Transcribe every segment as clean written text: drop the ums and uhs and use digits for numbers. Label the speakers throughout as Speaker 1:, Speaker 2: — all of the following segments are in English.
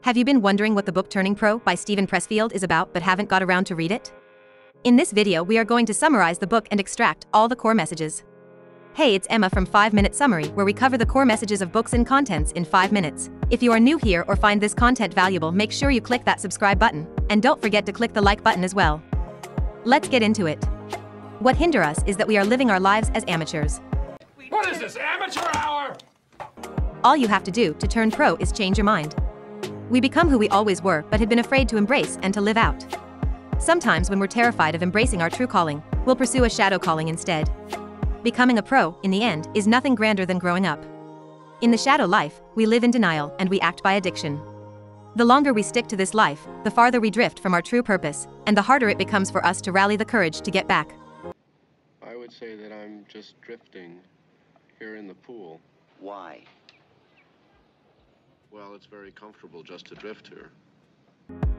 Speaker 1: Have you been wondering what the book Turning Pro by Pressfield is about but haven't got around to read it? In this video we are going to summarize the book and extract all the core messages. Hey, it's Emma from 5-Minute Summary, where we cover the core messages of books and contents in 5 minutes. If you are new here or find this content valuable, make sure you click that subscribe button, and don't forget to click the like button as well. Let's get into it. What hinders us is that we are living our lives as amateurs.
Speaker 2: What is this, amateur hour?
Speaker 1: All you have to do to turn pro is change your mind. We become who we always were but had been afraid to embrace and to live out. Sometimes when we're terrified of embracing our true calling, we'll pursue a shadow calling instead. Becoming a pro, in the end, is nothing grander than growing up. In the shadow life, we live in denial and we act by addiction. The longer we stick to this life, the farther we drift from our true purpose, and the harder it becomes for us to rally the courage to get back.
Speaker 3: I would say that I'm just drifting here in the pool.
Speaker 4: Why?
Speaker 3: Well, it's very comfortable just to drift here.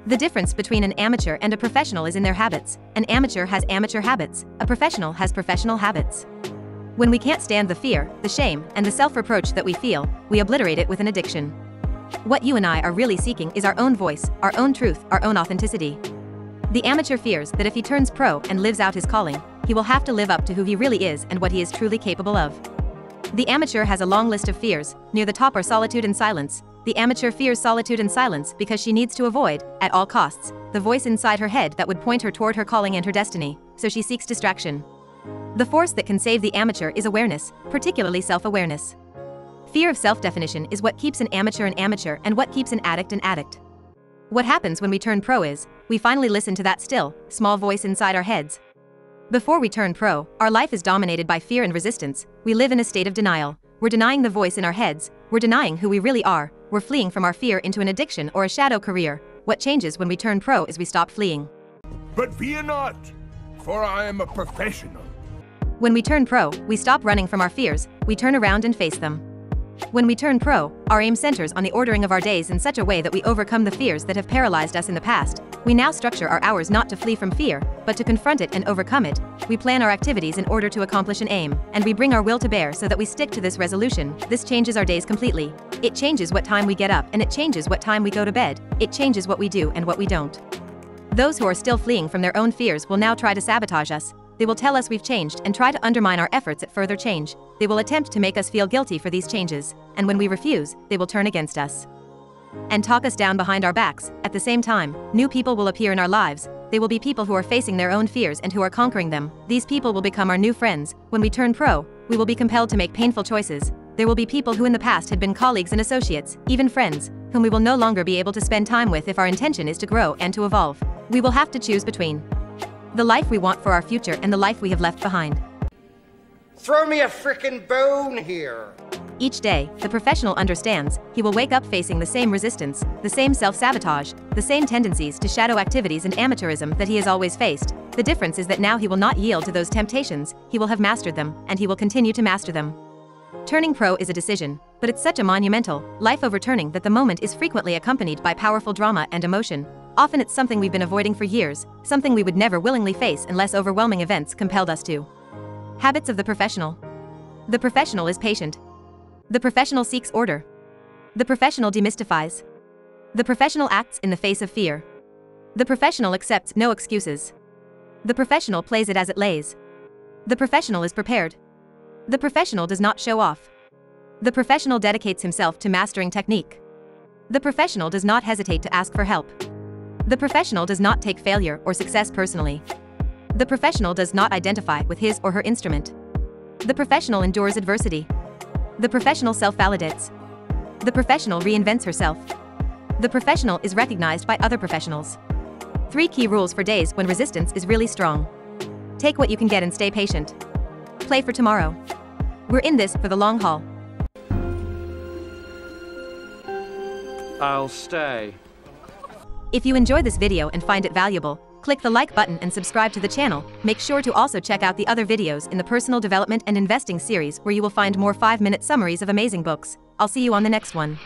Speaker 1: The difference between an amateur and a professional is in their habits. An amateur has amateur habits, a professional has professional habits. When we can't stand the fear, the shame, and the self-reproach that we feel, we obliterate it with an addiction. What you and I are really seeking is our own voice, our own truth, our own authenticity. The amateur fears that if he turns pro and lives out his calling, he will have to live up to who he really is and what he is truly capable of. The amateur has a long list of fears. Near the top are solitude and silence. The amateur fears solitude and silence because she needs to avoid, at all costs, the voice inside her head that would point her toward her calling and her destiny, so she seeks distraction. The force that can save the amateur is awareness, particularly self-awareness. Fear of self-definition is what keeps an amateur and what keeps an addict an addict. What happens when we turn pro is, we finally listen to that still, small voice inside our heads. Before we turn pro, our life is dominated by fear and resistance. We live in a state of denial. We're denying the voice in our heads, we're denying who we really are, we're fleeing from our fear into an addiction or a shadow career. What changes when we turn pro is we stop fleeing.
Speaker 2: But fear not, for I am a professional.
Speaker 1: When we turn pro, we stop running from our fears, we turn around and face them. When we turn pro, our aim centers on the ordering of our days in such a way that we overcome the fears that have paralyzed us in the past. We now structure our hours not to flee from fear, but to confront it and overcome it. We plan our activities in order to accomplish an aim, and we bring our will to bear so that we stick to this resolution. This changes our days completely. It changes what time we get up, and it changes what time we go to bed. It changes what we do and what we don't. Those who are still fleeing from their own fears will now try to sabotage us. They will tell us we've changed and try to undermine our efforts at further change. They will attempt to make us feel guilty for these changes, and when we refuse, they will turn against us and talk us down behind our backs. At the same time, new people will appear in our lives. They will be people who are facing their own fears and who are conquering them. These people will become our new friends. When we turn pro, we will be compelled to make painful choices. There will be people who in the past had been colleagues and associates, even friends, whom we will no longer be able to spend time with if our intention is to grow and to evolve. We will have to choose between the life we want for our future and the life we have left behind.
Speaker 4: Throw me a frickin' bone here.
Speaker 1: Each day, the professional understands, he will wake up facing the same resistance, the same self-sabotage, the same tendencies to shadow activities and amateurism that he has always faced. The difference is that now he will not yield to those temptations, he will have mastered them, and he will continue to master them. Turning pro is a decision, but it's such a monumental, life-overturning that the moment is frequently accompanied by powerful drama and emotion. Often it's something we've been avoiding for years, something we would never willingly face unless overwhelming events compelled us to. Habits of the professional. The professional is patient. The professional seeks order. The professional demystifies. The professional acts in the face of fear. The professional accepts no excuses. The professional plays it as it lays. The professional is prepared. The professional does not show off. The professional dedicates himself to mastering technique. The professional does not hesitate to ask for help. The professional does not take failure or success personally. The professional does not identify with his or her instrument. The professional endures adversity. The professional self-validates. The professional reinvents herself. The professional is recognized by other professionals. 3 key rules for days when resistance is really strong. Take what you can get and stay patient. Play for tomorrow. We're in this for the long haul.
Speaker 2: I'll stay.
Speaker 1: If you enjoy this video and find it valuable, click the like button and subscribe to the channel. Make sure to also check out the other videos in the personal development and investing series where you will find more 5-minute summaries of amazing books. I'll see you on the next one.